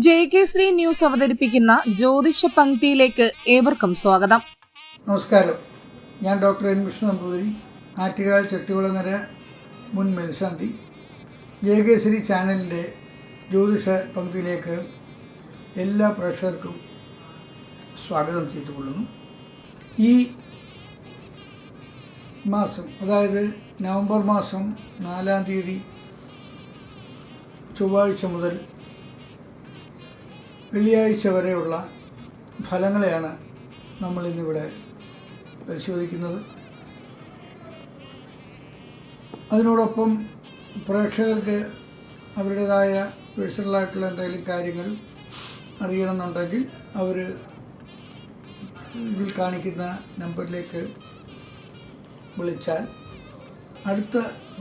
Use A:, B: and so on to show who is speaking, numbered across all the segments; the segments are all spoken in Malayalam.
A: JK3 ന്യൂസ് അവതരിപ്പിക്കുന്ന ജ്യോതിഷ പങ്ക്തിയിലേക്ക് ഏവർക്കും സ്വാഗതം.
B: നമസ്കാരം. ഞാൻ ഡോക്ടർ എൻ വിഷ്ണു നമ്പൂതിരി, ആറ്റുകാൽ ചെട്ടികുളങ്ങര മുൻ മേൽശാന്തി. JK3 ചാനലിൻ്റെ ജ്യോതിഷ പങ്ക്തിയിലേക്ക് എല്ലാ പ്രേക്ഷകർക്കും സ്വാഗതം ചെയ്തുകൊള്ളുന്നു. ഈ മാസം, അതായത് നവംബർ മാസം 4-ാം തീയതി ചൊവ്വാഴ്ച മുതൽ വെള്ളിയാഴ്ച വരെയുള്ള ഫലങ്ങളെയാണ് നമ്മളിന്നിവിടെ പരിശോധിക്കുന്നത്. അതിനോടൊപ്പം പ്രേക്ഷകർക്ക് അവരുടേതായ പേഴ്സണലായിട്ടുള്ള എന്തെങ്കിലും കാര്യങ്ങൾ അറിയണമെന്നുണ്ടെങ്കിൽ അവർ ഇതിൽ കാണിക്കുന്ന നമ്പറിലേക്ക് വിളിച്ചാൽ അടുത്ത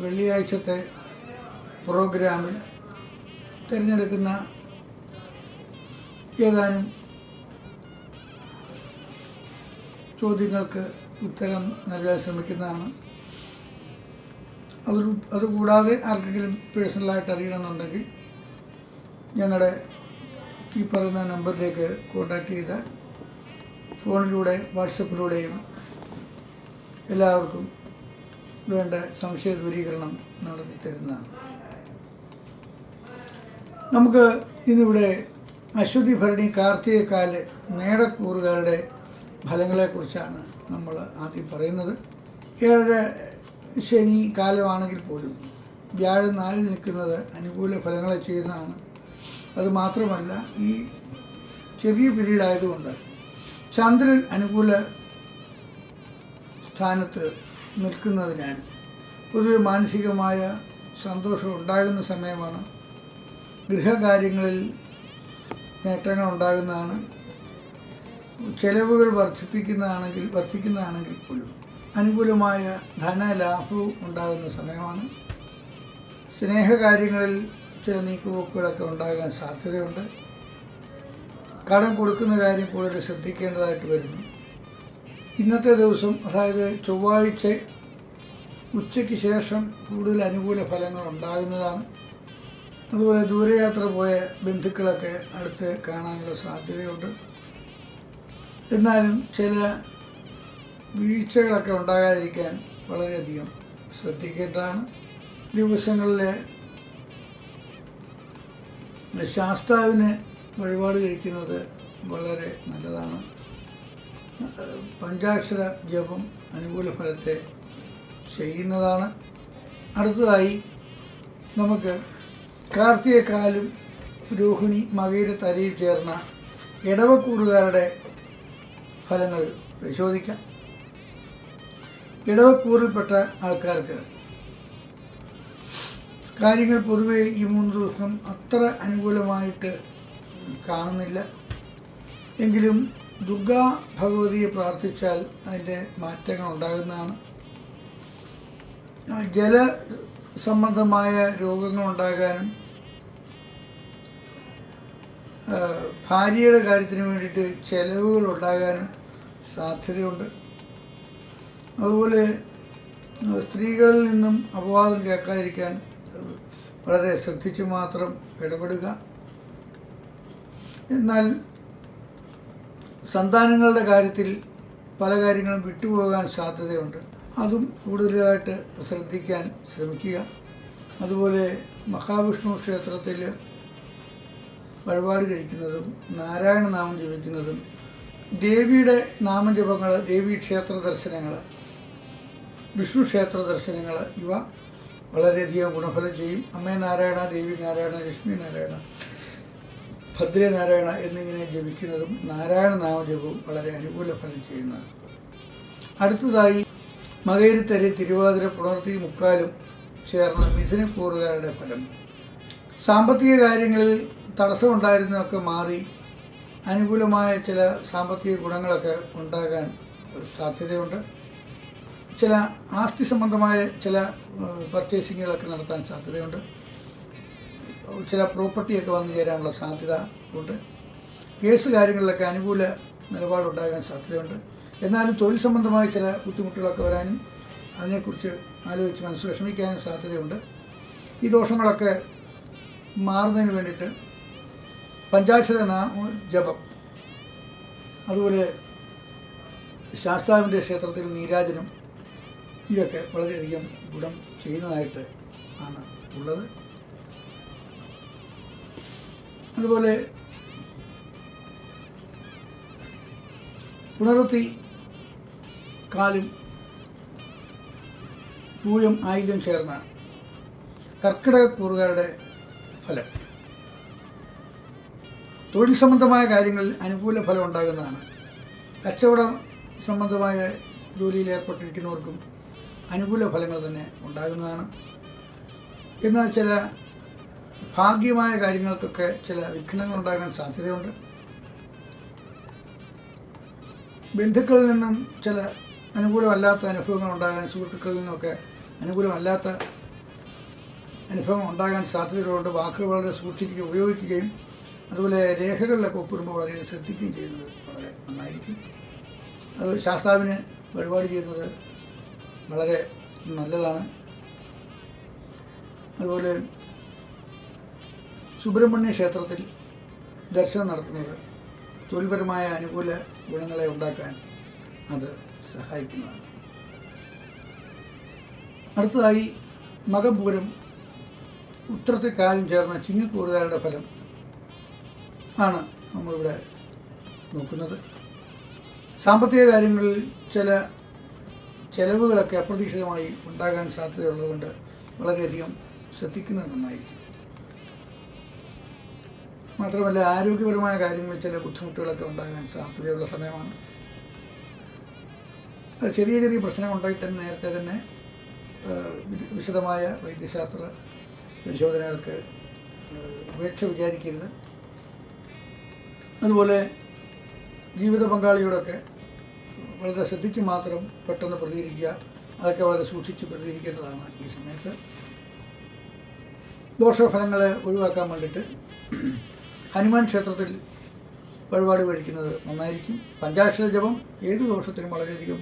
B: വെള്ളിയാഴ്ചത്തെ പ്രോഗ്രാമിൽ തിരഞ്ഞെടുക്കുന്ന ഏതാനും ചോദ്യങ്ങൾക്ക് ഉത്തരം നൽകാൻ ശ്രമിക്കുന്നതാണ്. അതുകൂടാതെ ആർക്കെങ്കിലും പേഴ്സണലായിട്ട് അറിയണമെന്നുണ്ടെങ്കിൽ ഞങ്ങളുടെ ഈ പറയുന്ന നമ്പറിലേക്ക് കോൺടാക്റ്റ് ചെയ്താൽ ഫോണിലൂടെ വാട്സപ്പിലൂടെയും എല്ലാവർക്കും വേണ്ട സംശയ ദൂരീകരണം നടത്തി തരുന്നതാണ്. നമുക്ക് ഇന്നിവിടെ അശ്വതി ഭരണി കാർത്തികക്കാല് മേടക്കൂറുകാരുടെ ഫലങ്ങളെക്കുറിച്ചാണ് നമ്മൾ ആദ്യം പറയുന്നത്. 7 ശനി കാലമാണെങ്കിൽ പോലും വ്യാഴം 4 നിൽക്കുന്നത് അനുകൂല ഫലങ്ങളെ ചെയ്യുന്നതാണ്. അതുമാത്രമല്ല, ഈ ചെറിയ പീരീഡ് ആയതുകൊണ്ട് ചന്ദ്രൻ അനുകൂല സ്ഥാനത്ത് നിൽക്കുന്നതിനാൽ പൊതുവെ മാനസികമായ സന്തോഷം ഉണ്ടാകുന്ന സമയമാണ്. ഗൃഹകാര്യങ്ങളിൽ നേട്ടങ്ങൾ ഉണ്ടാകുന്നതാണ്. ചെലവുകൾ വർദ്ധിക്കുന്നതാണെങ്കിൽ പോലും അനുകൂലമായ ധനലാഭവും ഉണ്ടാകുന്ന സമയമാണ്. സ്നേഹകാര്യങ്ങളിൽ ചില നീക്കുപോക്കുകളൊക്കെ ഉണ്ടാകാൻ സാധ്യതയുണ്ട്. കടം കൊടുക്കുന്ന കാര്യം കൂടുതൽ ശ്രദ്ധിക്കേണ്ടതായിട്ട് വരുന്നു. ഇന്നത്തെ ദിവസം, അതായത് ചൊവ്വാഴ്ച ഉച്ചയ്ക്ക് ശേഷം കൂടുതൽ അനുകൂല ഫലങ്ങൾ ഉണ്ടാകുന്നതാണ്. അതുപോലെ ദൂരയാത്ര പോയ ബന്ധുക്കളൊക്കെ അടുത്ത് കാണാനുള്ള സാധ്യതയുണ്ട്. എന്നാലും ചില വീഴ്ചകളൊക്കെ ഉണ്ടാകാതിരിക്കാൻ വളരെയധികം ശ്രദ്ധിക്കേണ്ടതാണ്. ദിവസങ്ങളിലെ ശാസ്താവിന് വഴിപാട് കഴിക്കുന്നത് വളരെ നല്ലതാണ്. പഞ്ചാക്ഷര ജപം അനുകൂല ഫലത്തെ ചെയ്യുന്നതാണ്. അടുത്തതായി നമുക്ക് കാർത്തികക്കാലും രോഹിണി മകയിര തരയിൽ ചേർന്ന ഇടവക്കൂറുകാരുടെ ഫലങ്ങൾ പരിശോധിക്കാം. ഇടവക്കൂറിൽപ്പെട്ട ആൾക്കാർക്ക് കാര്യങ്ങൾ പൊതുവെ ഈ 3 ദിവസം അത്ര അനുകൂലമായിട്ട് കാണുന്നില്ല. എങ്കിലും ദുർഗാ ഭഗവതിയെ പ്രാർത്ഥിച്ചാൽ അതിൻ്റെ മാറ്റങ്ങൾ ഉണ്ടാകുന്നതാണ്. ജല സംബന്ധമായ രോഗങ്ങൾ ഉണ്ടാകാനും ഭാര്യയുടെ കാര്യത്തിന് വേണ്ടിയിട്ട് ചെലവുകൾ ഉണ്ടാകാനും സാധ്യതയുണ്ട്. അതുപോലെ സ്ത്രീകളിൽ നിന്നും അപവാദം കേൾക്കാതിരിക്കാൻ വളരെ ശ്രദ്ധിച്ച് മാത്രം ഇടപെടുക. എന്നാൽ സന്താനങ്ങളുടെ കാര്യത്തിൽ പല കാര്യങ്ങളും വിട്ടുപോകാൻ സാധ്യതയുണ്ട്. അതും കൂടുതലായിട്ട് ശ്രദ്ധിക്കാൻ ശ്രമിക്കുക. അതുപോലെ മഹാവിഷ്ണു ക്ഷേത്രത്തിൽ വഴിപാട് കഴിക്കുന്നതും നാരായണ നാമം ജപിക്കുന്നതും ദേവിയുടെ നാമജപങ്ങൾ, ദേവീ ക്ഷേത്ര ദർശനങ്ങൾ, വിഷ്ണു ക്ഷേത്ര ദർശനങ്ങൾ, ഇവ വളരെയധികം ഗുണഫലം ചെയ്യും. അമ്മേ നാരായണ, ദേവി നാരായണ, ലക്ഷ്മി നാരായണ, ഭദ്രേ നാരായണ എന്നിങ്ങനെ ജപിക്കുന്നതും നാരായണ നാമജപവും വളരെ അനുകൂല ഫലം ചെയ്യുന്നതാണ്. അടുത്തതായി മകയിരത്തരി, തിരുവാതിര, പുണർത്തി, മുക്കാലും ചേർന്ന മിഥുനക്കൂറുകാരുടെ ഫലം. സാമ്പത്തിക കാര്യങ്ങളിൽ തടസ്സമുണ്ടായിരുന്നതൊക്കെ മാറി അനുകൂലമായ ചില സാമ്പത്തിക ഗുണങ്ങളൊക്കെ ഉണ്ടാകാൻ സാധ്യതയുണ്ട്. ചില ആസ്തി സംബന്ധമായ ചില പർച്ചേസിങ്ങുകളൊക്കെ നടത്താൻ സാധ്യതയുണ്ട്. ചില പ്രോപ്പർട്ടിയൊക്കെ വന്നു ചേരാനുള്ള സാധ്യത ഉണ്ട്. കേസ് കാര്യങ്ങളിലൊക്കെ അനുകൂല നിലപാടുണ്ടാകാൻ സാധ്യതയുണ്ട്. എന്നാലും തൊഴിൽ സംബന്ധമായ ചില ബുദ്ധിമുട്ടുകളൊക്കെ വരാനും അതിനെക്കുറിച്ച് ആലോചിച്ച് മനസ്സ് വിഷമിക്കാനും സാധ്യതയുണ്ട്. ഈ ദോഷങ്ങളൊക്കെ മാറുന്നതിന് വേണ്ടിയിട്ട് പഞ്ചാക്ഷര നാമ ജപം, അതുപോലെ ശാസ്താവിൻ്റെ ക്ഷേത്രത്തിൽ നീരാജനം, ഇതൊക്കെ വളരെയധികം ഗുണം ചെയ്യുന്നതായിട്ട് ആണ് ഉള്ളത്. അതുപോലെ പുണർത്തി കാലും പൂയം ആയില്യം ചേർന്ന കർക്കിടക കൂറുകാരുടെ ഫലം. തൊഴിൽ സംബന്ധമായ കാര്യങ്ങളിൽ അനുകൂല ഫലം ഉണ്ടാകുന്നതാണ്. കച്ചവട സംബന്ധമായ ജോലിയിൽ ഏർപ്പെട്ടിരിക്കുന്നവർക്കും അനുകൂല ഫലങ്ങൾ തന്നെ ഉണ്ടാകുന്നതാണ്. എന്നാൽ ചില ഭാഗ്യമായ കാര്യങ്ങൾക്കൊക്കെ ചില വിഘ്നങ്ങൾ ഉണ്ടാകാൻ സാധ്യതയുണ്ട്. ബന്ധുക്കളിൽ നിന്നും ചില അനുകൂലമല്ലാത്ത അനുഭവങ്ങൾ ഉണ്ടാകാൻ, സുഹൃത്തുക്കളിൽ നിന്നൊക്കെ അനുകൂലമല്ലാത്ത അനുഭവം ഉണ്ടാകാൻ സാധ്യതകളുണ്ട്. വാക്കുകൾ വളരെ സൂക്ഷിക്കുകയും ഉപയോഗിക്കുകയും അതുപോലെ രേഖകളിലൊക്കെ ഒപ്പിടുമ്പോൾ വളരെ ശ്രദ്ധിക്കുകയും ചെയ്യുന്നത് വളരെ നന്നായിരിക്കും. അത് ശാസ്താവിന് വഴിപാട് ചെയ്യുന്നത് വളരെ നല്ലതാണ്. അതുപോലെ സുബ്രഹ്മണ്യ ക്ഷേത്രത്തിൽ ദർശനം നടത്തുന്നത് തൊഴിൽപരമായ അനുകൂല ഗുണങ്ങളെ ഉണ്ടാക്കാൻ അത് സഹായിക്കുന്നതാണ്. അടുത്തതായി മകപൂരം ഉത്രത്തെക്കാലും ചേർന്ന ചിങ്ങക്കൂറുകാരുടെ ഫലം ആണ് നമ്മളിവിടെ നോക്കുന്നത്. സാമ്പത്തിക കാര്യങ്ങളിൽ ചില ചെലവുകളൊക്കെ അപ്രതീക്ഷിതമായി ഉണ്ടാകാൻ സാധ്യതയുള്ളതുകൊണ്ട് വളരെയധികം ശ്രദ്ധിക്കുന്നത് നന്നായിരിക്കും. മാത്രമല്ല ആരോഗ്യപരമായ കാര്യങ്ങളിൽ ചില ബുദ്ധിമുട്ടുകളൊക്കെ ഉണ്ടാകാൻ സാധ്യതയുള്ള സമയമാണ്. ചെറിയ ചെറിയ പ്രശ്നങ്ങളുണ്ടായി തന്നെ നേരത്തെ തന്നെ വിശദമായ വൈദ്യശാസ്ത്ര പരിശോധനകൾക്ക് ഉപേക്ഷ വിചാരിക്കരുത്. അതുപോലെ ജീവിത പങ്കാളിയോടൊക്കെ വളരെ ശ്രദ്ധിച്ച് മാത്രം പെട്ടെന്ന് പ്രതികരിക്കുക, അതൊക്കെ വളരെ സൂക്ഷിച്ച് പ്രതികരിക്കേണ്ടതാണ് ഈ സമയത്ത്. ദോഷഫലങ്ങളെ ഒഴിവാക്കാൻ വേണ്ടിയിട്ട് ഹനുമാൻ ക്ഷേത്രത്തിൽ വഴിപാട് കഴിക്കുന്നത് നന്നായിരിക്കും. പഞ്ചാക്ഷര ജപം ഏത് ദോഷത്തിനും വളരെയധികം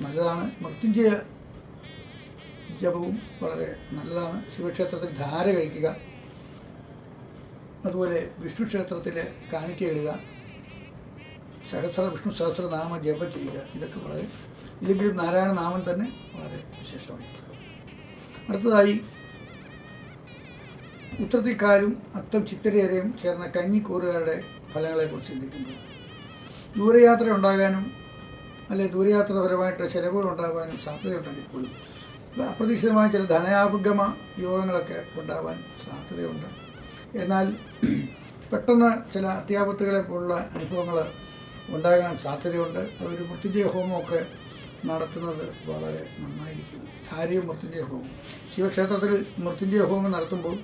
B: നല്ലതാണ്. മൃത്യുഞ്ജയ ജപവും വളരെ നല്ലതാണ്. ശിവക്ഷേത്രത്തിൽ ധാര കഴിക്കുക, അതുപോലെ വിഷ്ണു ക്ഷേത്രത്തിൽ കാണിക്ക ഇടുക, വിഷ്ണു സഹസ്രനാമ ജപം ചെയ്യുക, ഇതൊക്കെ വളരെ, ഇല്ലെങ്കിലും നാരായണ നാമം തന്നെ വളരെ വിശേഷമായി. അടുത്തതായി ഉത്രത്തിക്കാലും അത്തം ചിത്തിരയേറയും ചേർന്ന കന്നിക്കൂറുകാരുടെ ഫലങ്ങളെക്കുറിച്ച് ചിന്തിക്കുമ്പോൾ ദൂരയാത്ര ഉണ്ടാകാനും അല്ലെങ്കിൽ ദൂരയാത്രപരമായിട്ട് ചിലവുകൾ ഉണ്ടാകാനും സാധ്യതയുണ്ടെങ്കിൽ പോലും അപ്രതീക്ഷിതമായ ചില ധനാപഗമ യോഗങ്ങളൊക്കെ ഉണ്ടാവാൻ സാധ്യതയുണ്ട്. എന്നാൽ പെട്ടെന്ന് ചില അത്യാപത്തുകളെ പോലുള്ള അനുഭവങ്ങൾ ഉണ്ടാകാൻ സാധ്യതയുണ്ട്. അതൊരു മൃത്യുഞ്ജയ ഹോമമൊക്കെ നടത്തുന്നത് വളരെ നന്നായിരിക്കും. ധാര്യവും മൃത്യുഞ്ജയ ഹോമം, ശിവക്ഷേത്രത്തിൽ മൃത്യുഞ്ജയ ഹോമം നടത്തുമ്പോൾ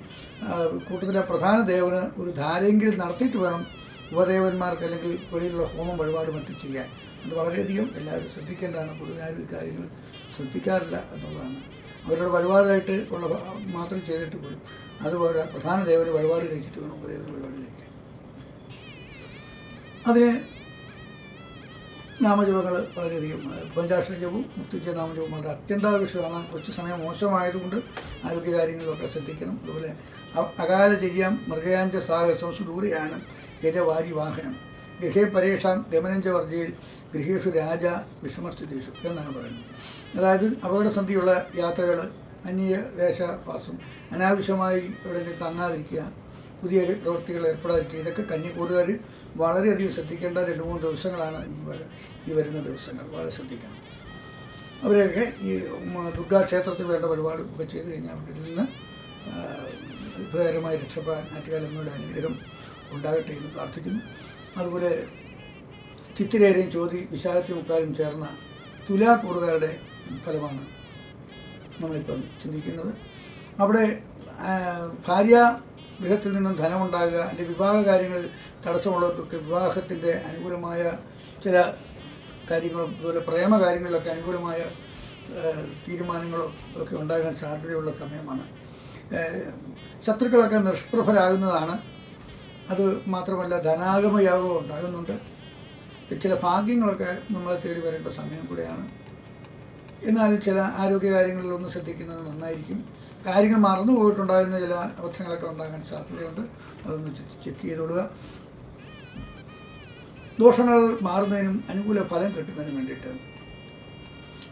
B: കൂട്ടത്തിലെ പ്രധാന ദേവന് ഒരു ധാരയെങ്കിലും നടത്തിയിട്ട് വേണം ഉപദേവന്മാർക്ക് അല്ലെങ്കിൽ വെളിയിലുള്ള ഹോമം വഴിപാട് മറ്റും ചെയ്യാൻ. അത് വളരെയധികം എല്ലാവരും ശ്രദ്ധിക്കേണ്ടതാണ്. പൊതുവായ കാര്യങ്ങൾ ശ്രദ്ധിക്കാറില്ല എന്നുള്ളതാണ്. അവരുടെ വഴിപാടായിട്ട് ഉള്ള മാത്രം ചെയ്തിട്ട് പോലും അതുപോലെ പ്രധാന ദേവന് വഴിപാട് കഴിച്ചിട്ട് വേണം ഉപദേവന് വഴിപാട് കഴിക്കാൻ. അതിന് നാമജപങ്ങൾ വളരെയധികം, പഞ്ചാക്ഷര ജപവും മൃത്യുഞ്ജയ നാമജപവും വളരെ അത്യന്താപേക്ഷിതമാണ്. കുറച്ച് സമയം മോശമായതുകൊണ്ട് ആരോഗ്യകാര്യങ്ങളിലൊക്കെ ശ്രദ്ധിക്കണം. അതുപോലെ അകാലചര്യം മൃഗയാഞ്ച സാഹസം സുദൂരയാനം ഗജവാരി വാഹനം ഗൃഹേ പരേഷാം ഗമനഞ്ച വർജയിൽ ഗൃഹേഷു രാജ വിഷമസ്ഥിതീഷു എന്നാണ് പറയുന്നത്. അതായത് അപകടസന്ധിയുള്ള യാത്രകൾ, അന്യദേശവാസം, അനാവശ്യമായി എവിടെയെങ്കിലും തങ്ങാതിരിക്കുക, പുതിയ പ്രവൃത്തികൾ ഏർപ്പെടാതിരിക്കുക, ഇതൊക്കെ കന്നിക്കൂറുകാർ വളരെയധികം ശ്രദ്ധിക്കേണ്ട 2-3 ദിവസങ്ങളാണ് ഈ വരുന്ന ദിവസങ്ങൾ. വളരെ ശ്രദ്ധിക്കണം. അവരെയൊക്കെ ഈ ദുർഗാക്ഷേത്രത്തിൽ വേണ്ട വഴിപാട് ഒക്കെ ചെയ്ത് കഴിഞ്ഞാൽ അവരിൽ നിന്ന് അത്ഭുതകരമായി രക്ഷപ്പെടാൻ ആറ്റുകാലമ്മയുടെ അനുഗ്രഹം ഉണ്ടാകട്ടെ എന്ന് പ്രാർത്ഥിക്കുന്നു. അതുപോലെ ചിത്തിരേരയും ചോതി വിശാഖത്തി മുക്കാലും ചേർന്ന തുലാക്കൂറുകാരുടെ ഫലമാണ് നമ്മളിപ്പം ചിന്തിക്കുന്നത്. അവിടെ ഭാര്യാഗൃഹത്തിൽ നിന്നും ധനമുണ്ടാകുക, അല്ലെങ്കിൽ വിവാഹ കാര്യങ്ങളിൽ തടസ്സമുള്ളവർക്കൊക്കെ വിവാഹത്തിൻ്റെ അനുകൂലമായ ചില കാര്യങ്ങളും അതുപോലെ പ്രേമ കാര്യങ്ങളിലൊക്കെ അനുകൂലമായ തീരുമാനങ്ങളും ഒക്കെ ഉണ്ടാകാൻ സാധ്യതയുള്ള സമയമാണ്. ശത്രുക്കളൊക്കെ നിഷ്പ്രഭരാകുന്നതാണ്. അത് മാത്രമല്ല ധനാഗമയാഗവും ഉണ്ടാകുന്നുണ്ട്. ചില ഭാഗ്യങ്ങളൊക്കെ നമ്മളെ തേടി വരേണ്ട സമയം കൂടെയാണ്. എന്നാലും ചില ആരോഗ്യകാര്യങ്ങളിലൊന്ന് ശ്രദ്ധിക്കുന്നത് നന്നായിരിക്കും. കാര്യങ്ങൾ മറന്നു പോയിട്ടുണ്ടാകുന്ന ചില അബദ്ധങ്ങളൊക്കെ ഉണ്ടാകാൻ സാധ്യതയുണ്ട്. അതൊന്ന് ചെക്ക് ചെയ്തോളുക. ദോഷങ്ങൾ മാറുന്നതിനും അനുകൂല ഫലം കിട്ടുന്നതിനും വേണ്ടിയിട്ട്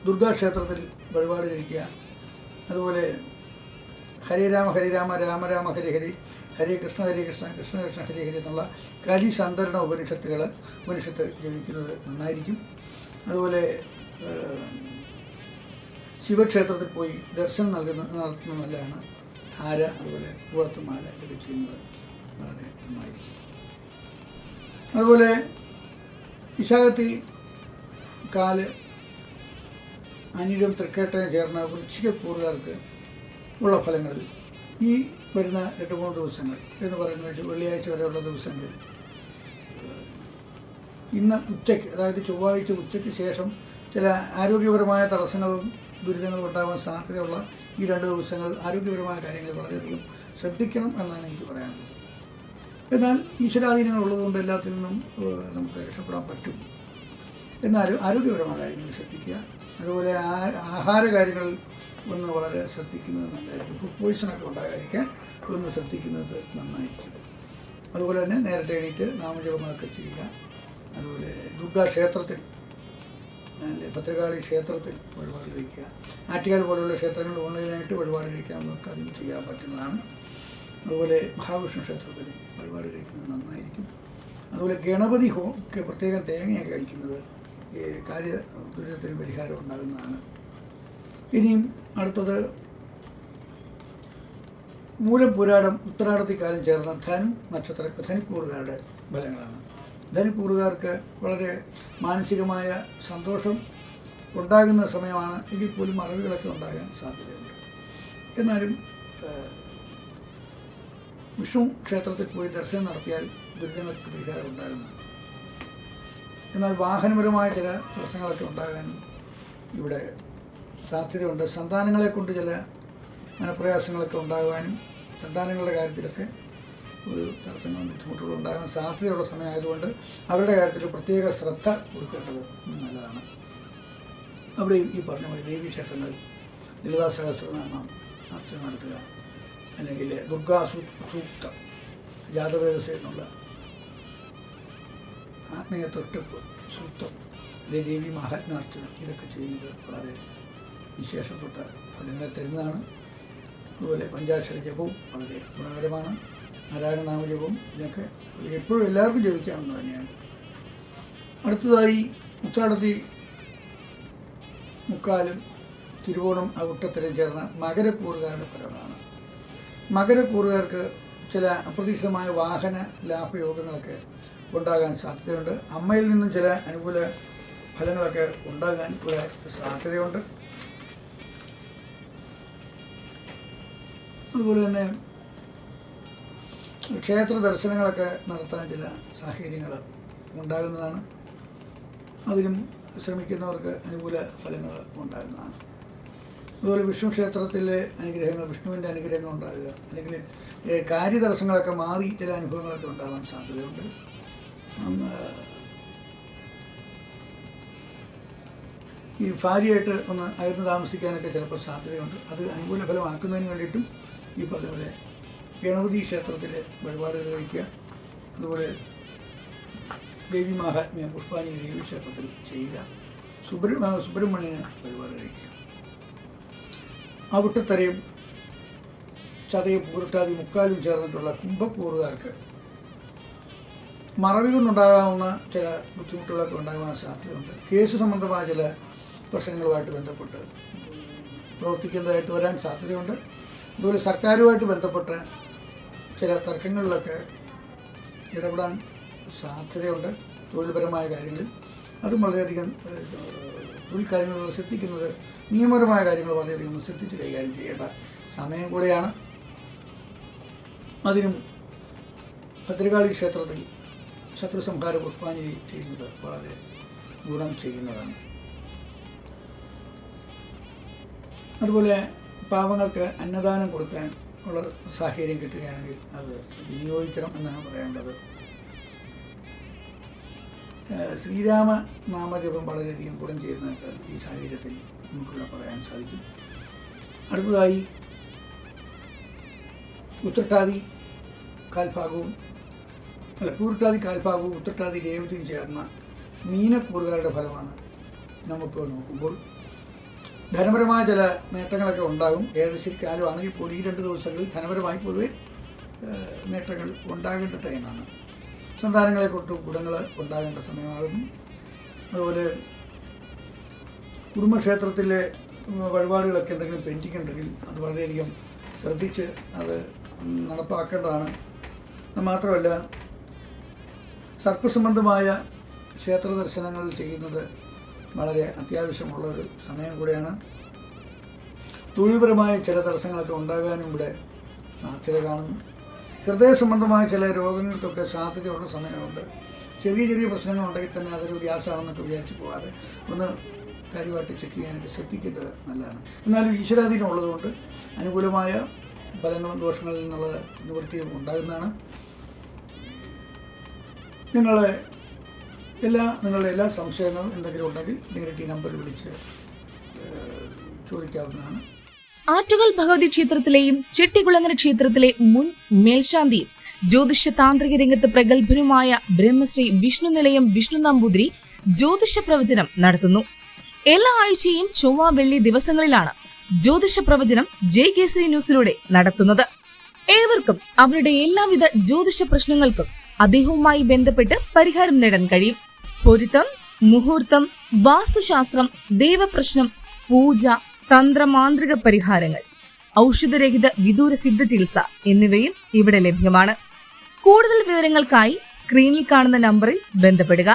B: ദുർഗാക്ഷേത്രത്തിൽ വഴിപാട് കഴിക്കുക. അതുപോലെ ഹരേ രാമ ഹരേ രാമ രാമ രാമ ഹരി ഹരി ഹരേ കൃഷ്ണ കൃഷ്ണ കൃഷ്ണ ഹരി ഹരി എന്നുള്ള കലി സന്തരണ ഉപനിഷത്ത് ജപിക്കുന്നത് നന്നായിരിക്കും. അതുപോലെ ശിവക്ഷേത്രത്തിൽ പോയി ദർശനം നടത്തുന്നത് നല്ലതാണ്. ധാര, അതുപോലെ കൂളത്തുമാല ഇതൊക്കെ ചെയ്യുന്നത് വളരെ നന്നായിരിക്കും. അതുപോലെ വിശാഖത്തി കാല് അനിഴം തൃക്കേട്ടയും ചേർന്ന വൃശ്ചികക്കൂറുകാർക്ക് ഉള്ള ഫലങ്ങളിൽ ഈ വരുന്ന 2-3 ദിവസങ്ങൾ എന്ന് പറയുന്നത് വെള്ളിയാഴ്ച വരെയുള്ള ദിവസങ്ങളിൽ ഇന്ന് ഉച്ചയ്ക്ക്, അതായത് ചൊവ്വാഴ്ച ഉച്ചയ്ക്ക് ശേഷം ചില ആരോഗ്യപരമായ തടസ്സങ്ങളും ദുരിതങ്ങളും ഉണ്ടാകാൻ സാധ്യതയുള്ള ഈ 2 ദിവസങ്ങൾ ആരോഗ്യപരമായ കാര്യങ്ങൾ വളരെയധികം ശ്രദ്ധിക്കണം എന്നാണ് എനിക്ക് പറയാനുള്ളത്. എന്നാൽ ഈശ്വരാധീനങ്ങൾ ഉള്ളതുകൊണ്ട് എല്ലാത്തിൽ നിന്നും നമുക്ക് രക്ഷപ്പെടാൻ പറ്റും. എന്നാലും ആരോഗ്യപരമായ കാര്യങ്ങൾ ശ്രദ്ധിക്കുക. അതുപോലെ ആഹാര കാര്യങ്ങളിൽ ഒന്ന് വളരെ ശ്രദ്ധിക്കുന്നത് നല്ലതായിരിക്കും. ഫുഡ് പോയിസണൊക്കെ ഉണ്ടാകാതിരിക്കാൻ ഒന്ന് ശ്രദ്ധിക്കുന്നത് നന്നായിരിക്കും. അതുപോലെ തന്നെ നേരത്തെ എണീറ്റ് നാമജപങ്ങളൊക്കെ ചെയ്യുക. അതുപോലെ ദുർഗാക്ഷേത്രത്തിൽ, ഭദ്രകാളി ക്ഷേത്രത്തിൽ വഴിപാട് കഴിക്കുക. ആറ്റുകാൽ പോലെയുള്ള ക്ഷേത്രങ്ങളിൽ ഓൺലൈനായിട്ട് വഴിപാട് കഴിക്കാവുന്നവർക്ക് അതും ചെയ്യാൻ പറ്റുന്നതാണ്. അതുപോലെ മഹാവിഷ്ണു ക്ഷേത്രത്തിലും വഴിപാട് കഴിക്കുന്നത് നന്നായിരിക്കും. അതുപോലെ ഗണപതി പ്രത്യേകം തേങ്ങയൊക്കെ അടിക്കുന്നത് ഈ കാര്യ ദുരിതത്തിന് പരിഹാരം ഉണ്ടാകുന്നതാണ്. ഇനിയും അടുത്തത് മൂലം പുരാടം ഉത്തരാടത്തിക്കാലം ചേർന്ന ധനുക്കൂറുകാരുടെ ഫലങ്ങളാണ്. ധനുക്കൂറുകാർക്ക് വളരെ മാനസികമായ സന്തോഷം ഉണ്ടാകുന്ന സമയമാണ്. എങ്കിൽ പോലും അറിവുകളൊക്കെ ഉണ്ടാകാൻ സാധ്യതയുണ്ട്. എന്നാലും വിഷ്ണു ക്ഷേത്രത്തിൽ പോയി ദർശനം നടത്തിയാൽ ദുരിതങ്ങൾക്ക് പരിഹാരം ഉണ്ടാകുന്നതാണ്. എന്നാൽ വാഹനപരമായ ചില പ്രശ്നങ്ങളൊക്കെ ഉണ്ടാകാനും ഇവിടെ സാധ്യതയുണ്ട്. സന്താനങ്ങളെ കൊണ്ട് ചില മനപ്രയാസങ്ങളൊക്കെ ഉണ്ടാകാനും സന്താനങ്ങളുടെ കാര്യത്തിലൊക്കെ ഒരു തടസ്സങ്ങളും ബുദ്ധിമുട്ടുകളും ഉണ്ടാകാൻ സാധ്യതയുള്ള സമയമായതുകൊണ്ട് അവരുടെ കാര്യത്തിൽ പ്രത്യേക ശ്രദ്ധ കൊടുക്കേണ്ടത് നല്ലതാണ്. അവിടെയും ഈ പറഞ്ഞ പോലെ ദേവീക്ഷേത്രങ്ങളിൽ ലളിതാ സഹസ്രനാമം അർച്ചന നടത്തുക, അല്ലെങ്കിൽ ദുർഗാ സൂക്തം, ജാതവേദസ് എന്നുള്ള ആത്മീയ തൊട്ടിപ്പ് സൂക്തം, അല്ലെങ്കിൽ ദേവി മഹാത്മ്യാർച്ചന ഇതൊക്കെ ചെയ്യുന്നത് വളരെ വിശേഷപ്പെട്ട ഫലങ്ങളെ തരുന്നതാണ്. അതുപോലെ പഞ്ചാക്ഷര ജപവും വളരെ ഗുണകരമാണ്. നാരായണ നാമജപവും ഇതിനൊക്കെ എപ്പോഴും എല്ലാവർക്കും ജപിക്കാവുന്നത് തന്നെയാണ്. അടുത്തതായി ഉത്രാടത്തി മുക്കാലും തിരുവോണം അവിട്ടത്തിലും ചേർന്ന മകരക്കൂറുകാരുടെ ഫലമാണ്. മകരക്കൂറുകാർക്ക് ചില അപ്രതീക്ഷിതമായ വാഹന ലാഭയോഗങ്ങളൊക്കെ ഉണ്ടാകാൻ സാധ്യതയുണ്ട്. അമ്മയിൽ നിന്നും ചില അനുകൂല ഫലങ്ങളൊക്കെ ഉണ്ടാകാൻ ഇവിടെ സാധ്യതയുണ്ട്. അതുപോലെ തന്നെ ക്ഷേത്ര ദർശനങ്ങളൊക്കെ നടത്താൻ ചില സാഹചര്യങ്ങൾ ഉണ്ടാകുന്നതാണ്. അതിനും ശ്രമിക്കുന്നവർക്ക് അനുകൂല ഫലങ്ങൾ ഉണ്ടാകുന്നതാണ്. അതുപോലെ വിഷ്ണു ക്ഷേത്രത്തിലെ അനുഗ്രഹങ്ങൾ, വിഷ്ണുവിൻ്റെ അനുഗ്രഹങ്ങൾ ഉണ്ടാകുക, അല്ലെങ്കിൽ കാര്യതടസ്സങ്ങളൊക്കെ മാറി ചില അനുഭവങ്ങളൊക്കെ ഉണ്ടാകാൻ സാധ്യതയുണ്ട്. ഈ ഭാര്യയായിട്ട് ഒന്ന് അകന്ന് താമസിക്കാനൊക്കെ ചിലപ്പോൾ സാധ്യതയുണ്ട്. അത് അനുകൂല ഫലമാക്കുന്നതിന് വേണ്ടിയിട്ടും ഈ പറഞ്ഞ പോലെ ഗണപതി ക്ഷേത്രത്തിൽ വഴിപാടുകൾ കഴിക്കുക. അതുപോലെ ദേവി മഹാത്മ്യം പുഷ്പാഞ്ജലി ദേവി ക്ഷേത്രത്തിൽ ചെയ്യുക. സുബ്രഹ്മണ്യന് വഴിപാട് കഴിക്കുക. അവിട്ടത്തരയും ചതയും പൂരട്ടാതി മുക്കാലും ചേർന്നിട്ടുള്ള കുംഭക്കൂറുകാർക്ക് മറവി കൊണ്ടുണ്ടാകാവുന്ന ചില ബുദ്ധിമുട്ടുകളൊക്കെ ഉണ്ടാകാൻ സാധ്യതയുണ്ട്. കേസ് സംബന്ധമായ ചില പ്രശ്നങ്ങളുമായിട്ട് ബന്ധപ്പെട്ട് പ്രവർത്തിക്കുന്നതായിട്ട് വരാൻ സാധ്യതയുണ്ട്. അതുപോലെ സർക്കാരുമായിട്ട് ബന്ധപ്പെട്ട് ചില തർക്കങ്ങളിലൊക്കെ ഇടപെടാൻ സാധ്യതയുണ്ട്. തൊഴിൽപരമായ കാര്യങ്ങളിൽ അതും വളരെയധികം തൊഴിൽ കാര്യങ്ങൾ ശ്രദ്ധിക്കുന്നത്, നിയമപരമായ കാര്യങ്ങൾ വളരെയധികം ശ്രദ്ധിച്ച് കൈകാര്യം ചെയ്യേണ്ട സമയം കൂടെയാണ്. അതിനും ഭദ്രകാളി ക്ഷേത്രത്തിൽ ശത്രുസംഹാര പുഷ്പാഞ്ജലി ചെയ്യുന്നത് വളരെ ഗുണം ചെയ്യുന്നതാണ്. അതുപോലെ പാവങ്ങൾക്ക് അന്നദാനം കൊടുക്കാൻ ഉള്ള സാഹചര്യം കിട്ടുകയാണെങ്കിൽ അത് വിനിയോഗിക്കണം എന്നാണ് പറയേണ്ടത്. ശ്രീരാമ നാമജപം വളരെയധികം ഗുണം ചെയ്യുന്നതായിട്ട് ഈ സാഹചര്യത്തിൽ നമുക്കിവിടെ പറയാൻ സാധിക്കും. അടുത്തതായി ഉത്രട്ടാതി കാൽഭാഗവും പൂരട്ടാതി കാൽഭാഗവും ഉത്രട്ടാതി രേവതിയും ചേർന്ന മീനക്കൂറുകാരുടെ ഫലമാണ് നമുക്ക് നോക്കുമ്പോൾ. ധനപരമായ ചില നേട്ടങ്ങളൊക്കെ ഉണ്ടാകും. ഏഴശ്ശേരിക്കാലം ആണെങ്കിൽ പോലും ഈ 2 ദിവസങ്ങളിൽ ധനപരമായി പൊതുവെ നേട്ടങ്ങൾ ഉണ്ടാകേണ്ട ടൈമാണ്. സന്താനങ്ങളെ കൊണ്ട് ഗുണങ്ങൾ ഉണ്ടാകേണ്ട സമയമാകുന്നു. അതുപോലെ കുടുംബക്ഷേത്രത്തിലെ വഴിപാടുകളൊക്കെ എന്തെങ്കിലും പെൻഡിങ് ഉണ്ടെങ്കിൽ അത് വളരെയധികം ശ്രദ്ധിച്ച് അത് നടപ്പാക്കേണ്ടതാണ്. അത് മാത്രമല്ല, സർപ്പസംബന്ധമായ ക്ഷേത്ര ദർശനങ്ങൾ ചെയ്യുന്നത് വളരെ അത്യാവശ്യമുള്ള ഒരു സമയം കൂടിയാണ്. തൊഴിൽപരമായ ചില തടസ്സങ്ങളൊക്കെ ഉണ്ടാകാനും ഇവിടെ സാധ്യത കാണുന്നു. ഹൃദയ സംബന്ധമായ ചില രോഗങ്ങൾക്കൊക്കെ സാധ്യതയുള്ള സമയമുണ്ട്. ചെറിയ ചെറിയ പ്രശ്നങ്ങളുണ്ടെങ്കിൽ തന്നെ അതൊരു ഗ്യാസാണെന്നൊക്കെ വിചാരിച്ച് പോകാതെ ഒന്ന് കാര്യമായിട്ട് ചെക്ക് ചെയ്യാനൊക്കെ ശ്രദ്ധിക്കേണ്ടത് നല്ലതാണ്. എന്നാലും ഈശ്വരാധീനം ഉള്ളതുകൊണ്ട് അനുകൂലമായ ഫലങ്ങളും ദോഷങ്ങളിൽ നിന്നുള്ള നിവൃത്തിയും ഉണ്ടാകുന്നതാണ്. നിങ്ങളുടെ എല്ലാ സംശയങ്ങളും എന്തെങ്കിലും ഉണ്ടെങ്കിൽ നേരിട്ട് ഈ നമ്പറിൽ വിളിച്ച് ചോദിക്കാവുന്നതാണ്.
A: ആറ്റുകാൽ ഭഗവതി ക്ഷേത്രത്തിലെയും ചെട്ടികുളങ്ങര ക്ഷേത്രത്തിലെ മുൻ മേൽശാന്തിയും ജ്യോതിഷ താന്ത്രിക രംഗത്ത് പ്രഗത്ഭനുമായ ബ്രഹ്മശ്രീ വിഷ്ണു നിലയം വിഷ്ണു നമ്പൂതിരി ജ്യോതിഷ പ്രവചനം നടത്തുന്നു. എല്ലാ ആഴ്ചയും ചൊവ്വ വെള്ളി ദിവസങ്ങളിലാണ് ജ്യോതിഷ പ്രവചനം ജയ് കേസരി ന്യൂസിലൂടെ നടത്തുന്നത്. ഏവർക്കും അവരുടെ എല്ലാവിധ ജ്യോതിഷ പ്രശ്നങ്ങൾക്കും അദ്ദേഹവുമായി ബന്ധപ്പെട്ട് പരിഹാരം നേടാൻ കഴിയും. പൊരുത്തം, മുഹൂർത്തം, വാസ്തുശാസ്ത്രം, ദൈവപ്രശ്നം, പൂജ, തന്ത്രമാന്ത്രിക പരിഹാരങ്ങൾ, ഔഷധരഹിത വിദൂര സിദ്ധ ചികിത്സ എന്നിവയും ഇവിടെ ലഭ്യമാണ്. കൂടുതൽ വിവരങ്ങൾക്കായി സ്ക്രീനിൽ കാണുന്ന നമ്പറിൽ ബന്ധപ്പെടുക.